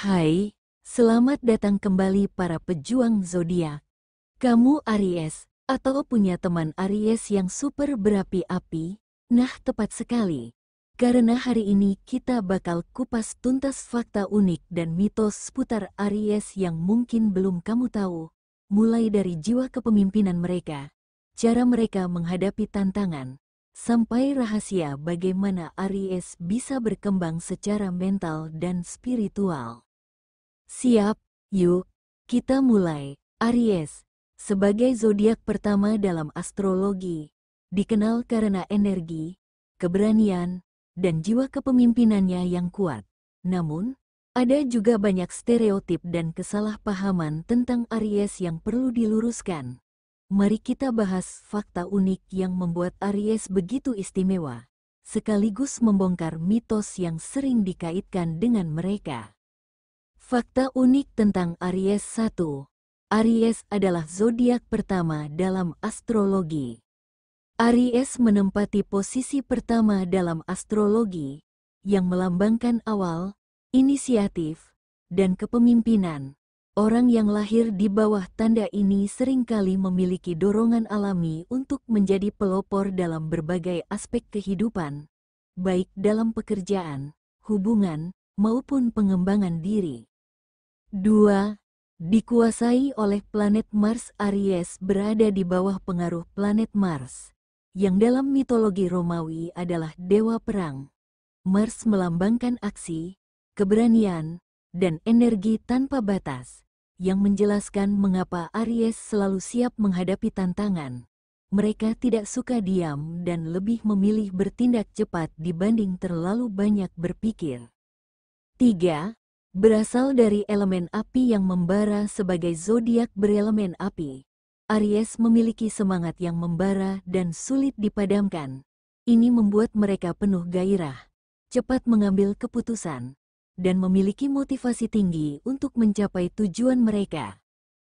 Hai, selamat datang kembali para pejuang zodiak. Kamu Aries, atau punya teman Aries yang super berapi-api? Nah, tepat sekali. Karena hari ini kita bakal kupas tuntas fakta unik dan mitos seputar Aries yang mungkin belum kamu tahu. Mulai dari jiwa kepemimpinan mereka, cara mereka menghadapi tantangan, sampai rahasia bagaimana Aries bisa berkembang secara mental dan spiritual. Siap, yuk, kita mulai. Aries, sebagai zodiak pertama dalam astrologi, dikenal karena energi, keberanian, dan jiwa kepemimpinannya yang kuat. Namun, ada juga banyak stereotip dan kesalahpahaman tentang Aries yang perlu diluruskan. Mari kita bahas fakta unik yang membuat Aries begitu istimewa, sekaligus membongkar mitos yang sering dikaitkan dengan mereka. Fakta unik tentang Aries 1. Aries adalah zodiak pertama dalam astrologi. Aries menempati posisi pertama dalam astrologi, yang melambangkan awal, inisiatif, dan kepemimpinan. Orang yang lahir di bawah tanda ini seringkali memiliki dorongan alami untuk menjadi pelopor dalam berbagai aspek kehidupan, baik dalam pekerjaan, hubungan, maupun pengembangan diri. 2. Dikuasai oleh planet Mars. Aries berada di bawah pengaruh planet Mars, yang dalam mitologi Romawi adalah dewa perang. Mars melambangkan aksi, keberanian, dan energi tanpa batas, yang menjelaskan mengapa Aries selalu siap menghadapi tantangan. Mereka tidak suka diam dan lebih memilih bertindak cepat dibanding terlalu banyak berpikir. 3. Berasal dari elemen api yang membara. Sebagai zodiak berelemen api, Aries memiliki semangat yang membara dan sulit dipadamkan. Ini membuat mereka penuh gairah, cepat mengambil keputusan, dan memiliki motivasi tinggi untuk mencapai tujuan mereka.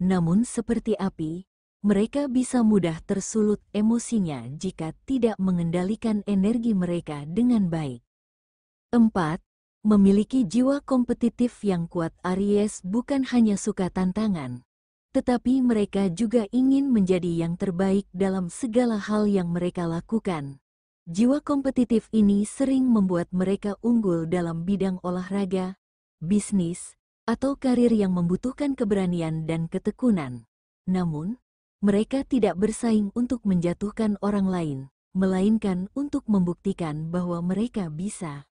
Namun seperti api, mereka bisa mudah tersulut emosinya jika tidak mengendalikan energi mereka dengan baik. 4. Memiliki jiwa kompetitif yang kuat. Aries bukan hanya suka tantangan, tetapi mereka juga ingin menjadi yang terbaik dalam segala hal yang mereka lakukan. Jiwa kompetitif ini sering membuat mereka unggul dalam bidang olahraga, bisnis, atau karir yang membutuhkan keberanian dan ketekunan. Namun, mereka tidak bersaing untuk menjatuhkan orang lain, melainkan untuk membuktikan bahwa mereka bisa.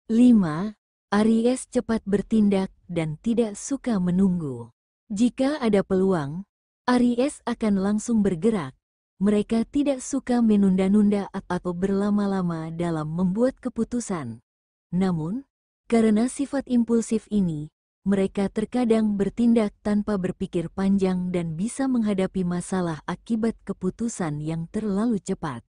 5. Aries cepat bertindak dan tidak suka menunggu. Jika ada peluang, Aries akan langsung bergerak. Mereka tidak suka menunda-nunda atau berlama-lama dalam membuat keputusan. Namun, karena sifat impulsif ini, mereka terkadang bertindak tanpa berpikir panjang dan bisa menghadapi masalah akibat keputusan yang terlalu cepat.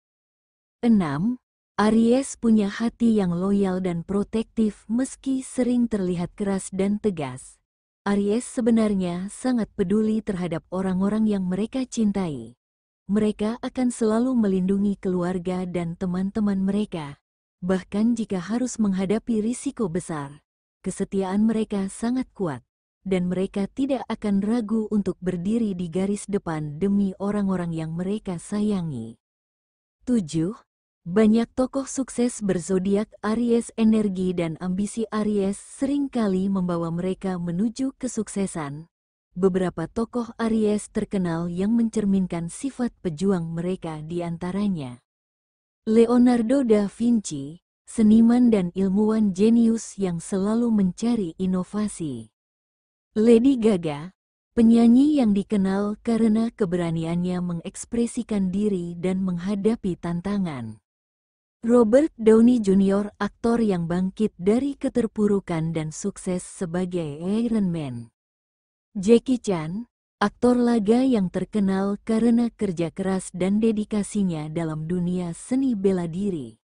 6. Aries punya hati yang loyal dan protektif. Meski sering terlihat keras dan tegas, Aries sebenarnya sangat peduli terhadap orang-orang yang mereka cintai. Mereka akan selalu melindungi keluarga dan teman-teman mereka. Bahkan jika harus menghadapi risiko besar, kesetiaan mereka sangat kuat, dan mereka tidak akan ragu untuk berdiri di garis depan demi orang-orang yang mereka sayangi. 7. Banyak tokoh sukses berzodiak Aries. Energi dan ambisi Aries seringkali membawa mereka menuju kesuksesan. Beberapa tokoh Aries terkenal yang mencerminkan sifat pejuang mereka di antaranya Leonardo da Vinci, seniman dan ilmuwan jenius yang selalu mencari inovasi. Lady Gaga, penyanyi yang dikenal karena keberaniannya mengekspresikan diri dan menghadapi tantangan. Robert Downey Jr., aktor yang bangkit dari keterpurukan dan sukses sebagai Iron Man. Jackie Chan, aktor laga yang terkenal karena kerja keras dan dedikasinya dalam dunia seni bela diri.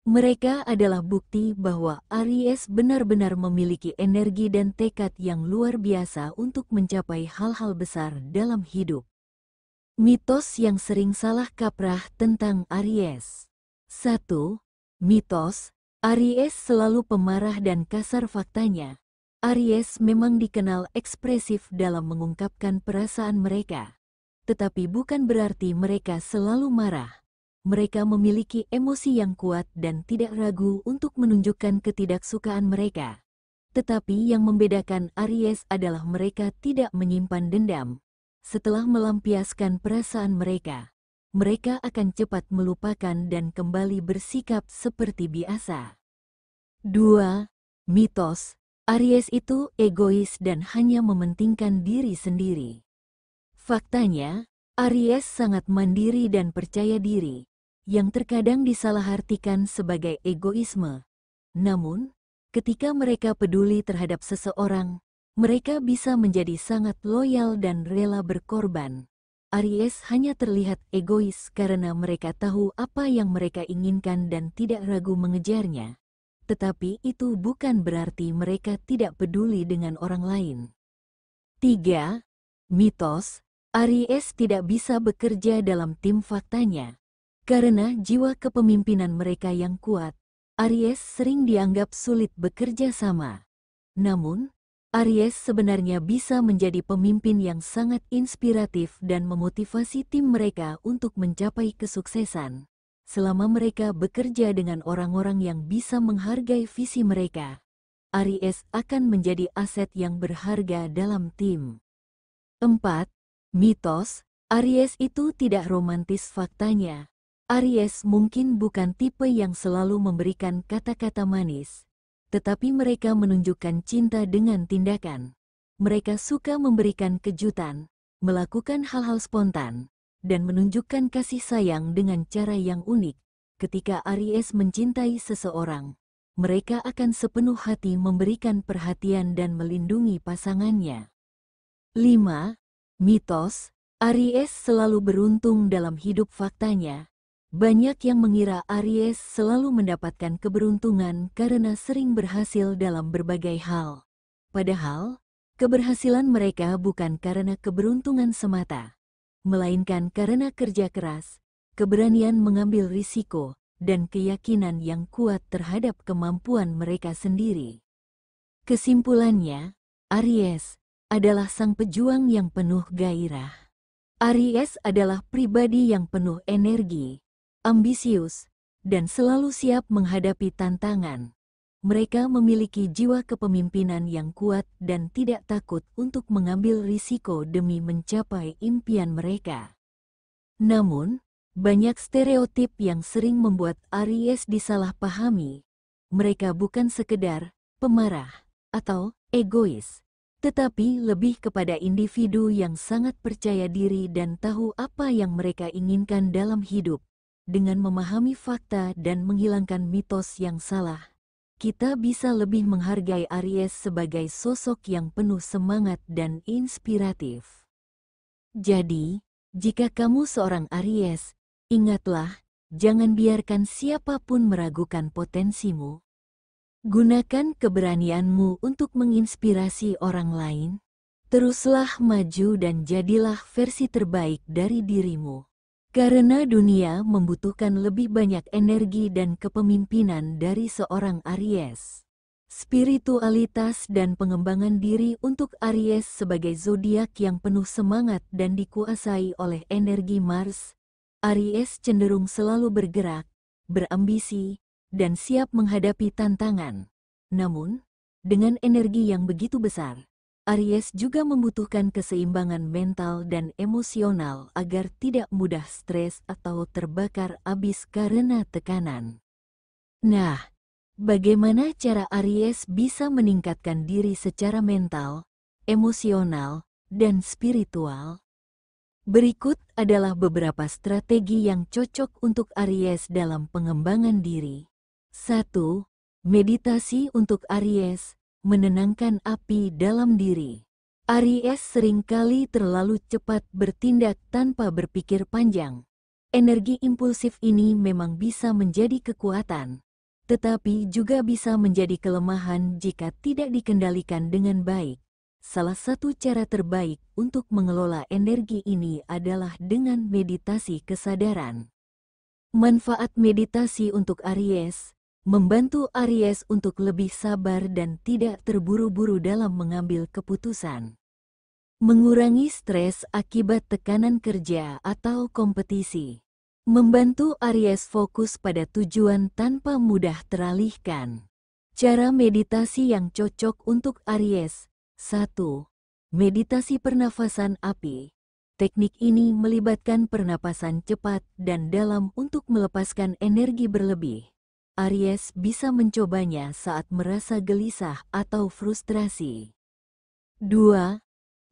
Mereka adalah bukti bahwa Aries benar-benar memiliki energi dan tekad yang luar biasa untuk mencapai hal-hal besar dalam hidup. Mitos yang sering salah kaprah tentang Aries. 1. Mitos, Aries selalu pemarah dan kasar. Faktanya, Aries memang dikenal ekspresif dalam mengungkapkan perasaan mereka. Tetapi bukan berarti mereka selalu marah. Mereka memiliki emosi yang kuat dan tidak ragu untuk menunjukkan ketidaksukaan mereka. Tetapi yang membedakan Aries adalah mereka tidak menyimpan dendam. Setelah melampiaskan perasaan mereka, mereka akan cepat melupakan dan kembali bersikap seperti biasa. 2. Mitos. Aries itu egois dan hanya mementingkan diri sendiri. Faktanya, Aries sangat mandiri dan percaya diri, yang terkadang disalahartikan sebagai egoisme. Namun, ketika mereka peduli terhadap seseorang, mereka bisa menjadi sangat loyal dan rela berkorban. Aries hanya terlihat egois karena mereka tahu apa yang mereka inginkan dan tidak ragu mengejarnya. Tetapi itu bukan berarti mereka tidak peduli dengan orang lain. 3. Mitos. Aries tidak bisa bekerja dalam tim. Faktanya, karena jiwa kepemimpinan mereka yang kuat, Aries sering dianggap sulit bekerja sama. Namun, Aries sebenarnya bisa menjadi pemimpin yang sangat inspiratif dan memotivasi tim mereka untuk mencapai kesuksesan. Selama mereka bekerja dengan orang-orang yang bisa menghargai visi mereka, Aries akan menjadi aset yang berharga dalam tim. 4. Mitos. Aries itu tidak romantis. Faktanya, Aries mungkin bukan tipe yang selalu memberikan kata-kata manis, tetapi mereka menunjukkan cinta dengan tindakan. Mereka suka memberikan kejutan, melakukan hal-hal spontan, dan menunjukkan kasih sayang dengan cara yang unik. Ketika Aries mencintai seseorang, mereka akan sepenuh hati memberikan perhatian dan melindungi pasangannya. 5. Mitos. Aries selalu beruntung dalam hidup. Faktanya, banyak yang mengira Aries selalu mendapatkan keberuntungan karena sering berhasil dalam berbagai hal. Padahal, keberhasilan mereka bukan karena keberuntungan semata, melainkan karena kerja keras, keberanian mengambil risiko, dan keyakinan yang kuat terhadap kemampuan mereka sendiri. Kesimpulannya, Aries adalah sang pejuang yang penuh gairah. Aries adalah pribadi yang penuh energi, ambisius, dan selalu siap menghadapi tantangan. Mereka memiliki jiwa kepemimpinan yang kuat dan tidak takut untuk mengambil risiko demi mencapai impian mereka. Namun, banyak stereotip yang sering membuat Aries disalahpahami. Mereka bukan sekedar pemarah atau egois, tetapi lebih kepada individu yang sangat percaya diri dan tahu apa yang mereka inginkan dalam hidup. Dengan memahami fakta dan menghilangkan mitos yang salah, kita bisa lebih menghargai Aries sebagai sosok yang penuh semangat dan inspiratif. Jadi, jika kamu seorang Aries, ingatlah, jangan biarkan siapapun meragukan potensimu. Gunakan keberanianmu untuk menginspirasi orang lain. Teruslah maju dan jadilah versi terbaik dari dirimu. Karena dunia membutuhkan lebih banyak energi dan kepemimpinan dari seorang Aries. Spiritualitas dan pengembangan diri untuk Aries sebagai zodiak yang penuh semangat dan dikuasai oleh energi Mars. Aries cenderung selalu bergerak, berambisi, dan siap menghadapi tantangan. Namun, dengan energi yang begitu besar, Aries juga membutuhkan keseimbangan mental dan emosional agar tidak mudah stres atau terbakar abis karena tekanan. Nah, bagaimana cara Aries bisa meningkatkan diri secara mental, emosional, dan spiritual? Berikut adalah beberapa strategi yang cocok untuk Aries dalam pengembangan diri. 1. Meditasi untuk Aries. Menenangkan api dalam diri. Aries seringkali terlalu cepat bertindak tanpa berpikir panjang. Energi impulsif ini memang bisa menjadi kekuatan, tetapi juga bisa menjadi kelemahan jika tidak dikendalikan dengan baik. Salah satu cara terbaik untuk mengelola energi ini adalah dengan meditasi kesadaran. Manfaat meditasi untuk Aries. membantu Aries untuk lebih sabar dan tidak terburu-buru dalam mengambil keputusan. Mengurangi stres akibat tekanan kerja atau kompetisi. Membantu Aries fokus pada tujuan tanpa mudah teralihkan. Cara meditasi yang cocok untuk Aries. 1. Meditasi pernafasan api. Teknik ini melibatkan pernapasan cepat dan dalam untuk melepaskan energi berlebih. Aries bisa mencobanya saat merasa gelisah atau frustrasi. 2.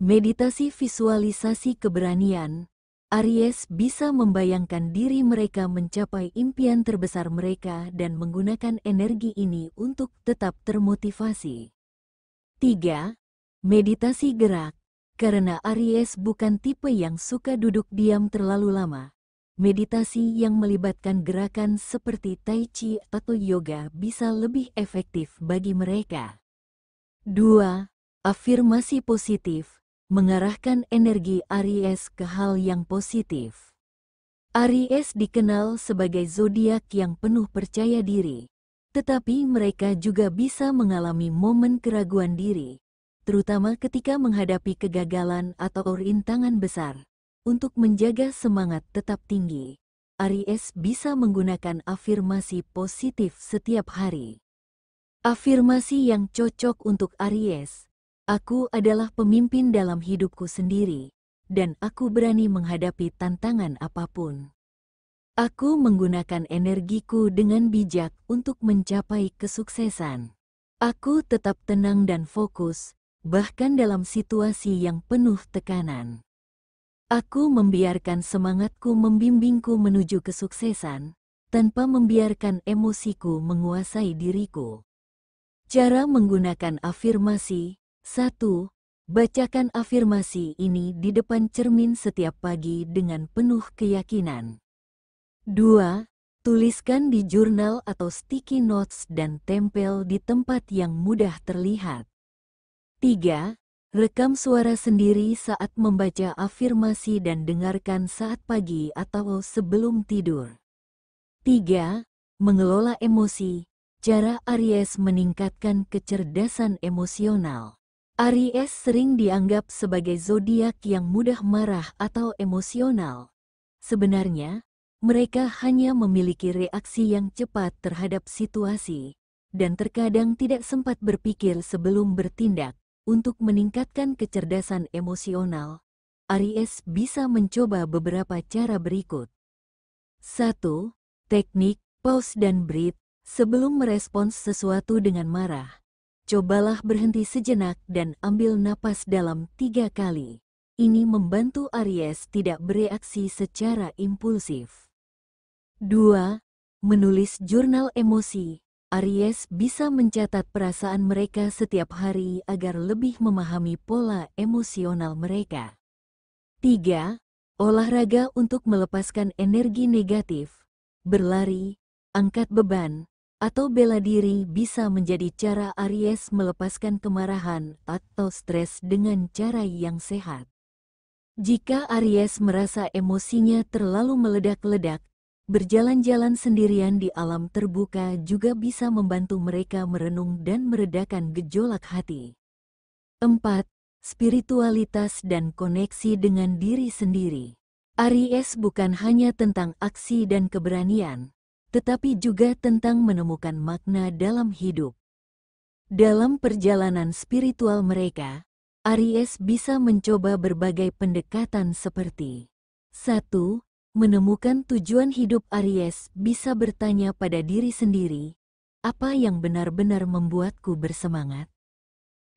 Meditasi visualisasi keberanian. Aries bisa membayangkan diri mereka mencapai impian terbesar mereka dan menggunakan energi ini untuk tetap termotivasi. 3. Meditasi gerak. Karena Aries bukan tipe yang suka duduk diam terlalu lama, meditasi yang melibatkan gerakan seperti tai chi atau yoga bisa lebih efektif bagi mereka. 2. Afirmasi positif. Mengarahkan energi Aries ke hal yang positif. Aries dikenal sebagai zodiak yang penuh percaya diri, tetapi mereka juga bisa mengalami momen keraguan diri, terutama ketika menghadapi kegagalan atau rintangan besar. Untuk menjaga semangat tetap tinggi, Aries bisa menggunakan afirmasi positif setiap hari. Afirmasi yang cocok untuk Aries. Aku adalah pemimpin dalam hidupku sendiri, dan aku berani menghadapi tantangan apapun. Aku menggunakan energiku dengan bijak untuk mencapai kesuksesan. Aku tetap tenang dan fokus, bahkan dalam situasi yang penuh tekanan. Aku membiarkan semangatku membimbingku menuju kesuksesan, tanpa membiarkan emosiku menguasai diriku. Cara menggunakan afirmasi. 1. Bacakan afirmasi ini di depan cermin setiap pagi dengan penuh keyakinan. 2. Tuliskan di jurnal atau sticky notes dan tempel di tempat yang mudah terlihat. 3. Rekam suara sendiri saat membaca afirmasi dan dengarkan saat pagi atau sebelum tidur. 3. Mengelola emosi. Cara Aries meningkatkan kecerdasan emosional. Aries sering dianggap sebagai zodiak yang mudah marah atau emosional. Sebenarnya, mereka hanya memiliki reaksi yang cepat terhadap situasi, dan terkadang tidak sempat berpikir sebelum bertindak. Untuk meningkatkan kecerdasan emosional, Aries bisa mencoba beberapa cara berikut. 1. Teknik pause dan breathe. Sebelum merespons sesuatu dengan marah, cobalah berhenti sejenak dan ambil napas dalam 3 kali. Ini membantu Aries tidak bereaksi secara impulsif. 2. Menulis jurnal emosi. Aries bisa mencatat perasaan mereka setiap hari agar lebih memahami pola emosional mereka. 3. Olahraga untuk melepaskan energi negatif. Berlari, angkat beban, atau bela diri bisa menjadi cara Aries melepaskan kemarahan atau stres dengan cara yang sehat. Jika Aries merasa emosinya terlalu meledak-ledak, berjalan-jalan sendirian di alam terbuka juga bisa membantu mereka merenung dan meredakan gejolak hati. 4. Spiritualitas dan koneksi dengan diri sendiri. Aries bukan hanya tentang aksi dan keberanian, tetapi juga tentang menemukan makna dalam hidup. Dalam perjalanan spiritual mereka, Aries bisa mencoba berbagai pendekatan seperti 1. Menemukan tujuan hidup. Aries bisa bertanya pada diri sendiri, apa yang benar-benar membuatku bersemangat?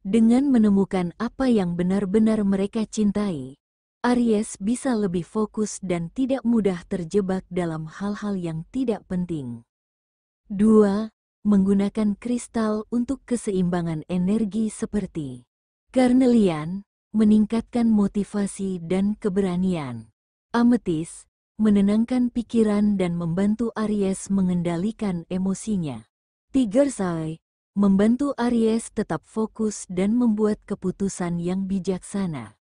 Dengan menemukan apa yang benar-benar mereka cintai, Aries bisa lebih fokus dan tidak mudah terjebak dalam hal-hal yang tidak penting. 2. Menggunakan kristal untuk keseimbangan energi seperti karnelian, meningkatkan motivasi dan keberanian. Ametis, menenangkan pikiran dan membantu Aries mengendalikan emosinya. Tigersai, membantu Aries tetap fokus dan membuat keputusan yang bijaksana.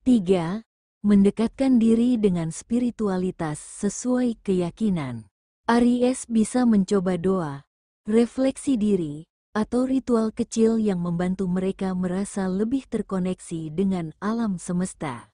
3. Mendekatkan diri dengan spiritualitas sesuai keyakinan. Aries bisa mencoba doa, refleksi diri, atau ritual kecil yang membantu mereka merasa lebih terkoneksi dengan alam semesta.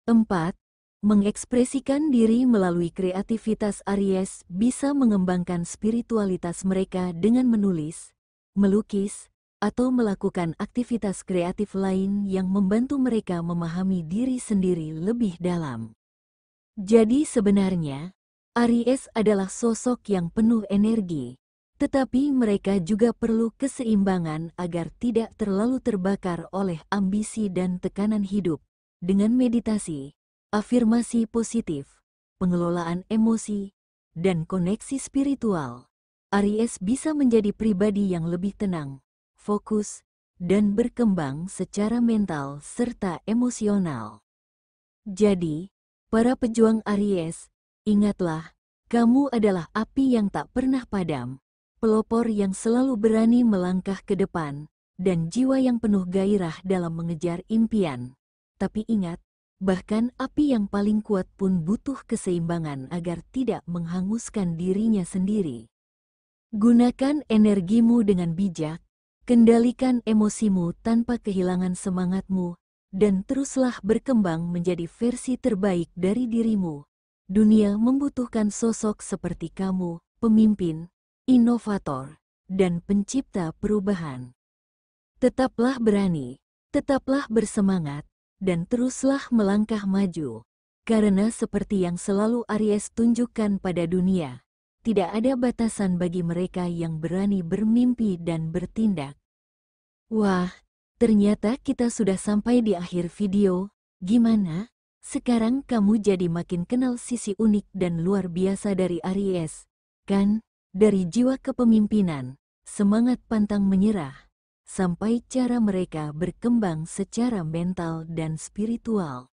4. Mengekspresikan diri melalui kreativitas. Aries bisa mengembangkan spiritualitas mereka dengan menulis, melukis, atau melakukan aktivitas kreatif lain yang membantu mereka memahami diri sendiri lebih dalam. Jadi sebenarnya, Aries adalah sosok yang penuh energi, tetapi mereka juga perlu keseimbangan agar tidak terlalu terbakar oleh ambisi dan tekanan hidup. Dengan meditasi, afirmasi positif, pengelolaan emosi, dan koneksi spiritual, Aries bisa menjadi pribadi yang lebih tenang, fokus, dan berkembang secara mental serta emosional. Jadi, para pejuang Aries, ingatlah, kamu adalah api yang tak pernah padam, pelopor yang selalu berani melangkah ke depan, dan jiwa yang penuh gairah dalam mengejar impian. Tapi ingat, bahkan api yang paling kuat pun butuh keseimbangan agar tidak menghanguskan dirinya sendiri. Gunakan energimu dengan bijak, kendalikan emosimu tanpa kehilangan semangatmu, dan teruslah berkembang menjadi versi terbaik dari dirimu. Dunia membutuhkan sosok seperti kamu, pemimpin, inovator, dan pencipta perubahan. Tetaplah berani, tetaplah bersemangat, dan teruslah melangkah maju. Karena seperti yang selalu Aries tunjukkan pada dunia, tidak ada batasan bagi mereka yang berani bermimpi dan bertindak. Wah, ternyata kita sudah sampai di akhir video. Gimana? Sekarang kamu jadi makin kenal sisi unik dan luar biasa dari Aries, kan? Dari jiwa kepemimpinan, semangat pantang menyerah, sampai cara mereka berkembang secara mental dan spiritual.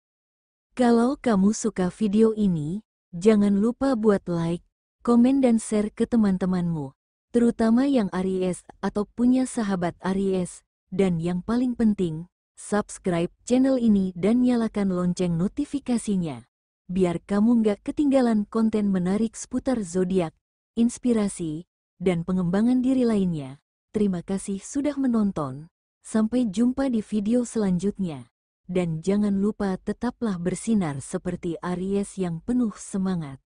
Kalau kamu suka video ini, jangan lupa buat like, komen dan share ke teman-temanmu, terutama yang Aries atau punya sahabat Aries, dan yang paling penting, subscribe channel ini dan nyalakan lonceng notifikasinya, biar kamu nggak ketinggalan konten menarik seputar zodiak, inspirasi, dan pengembangan diri lainnya. Terima kasih sudah menonton, sampai jumpa di video selanjutnya, dan jangan lupa tetaplah bersinar seperti Aries yang penuh semangat.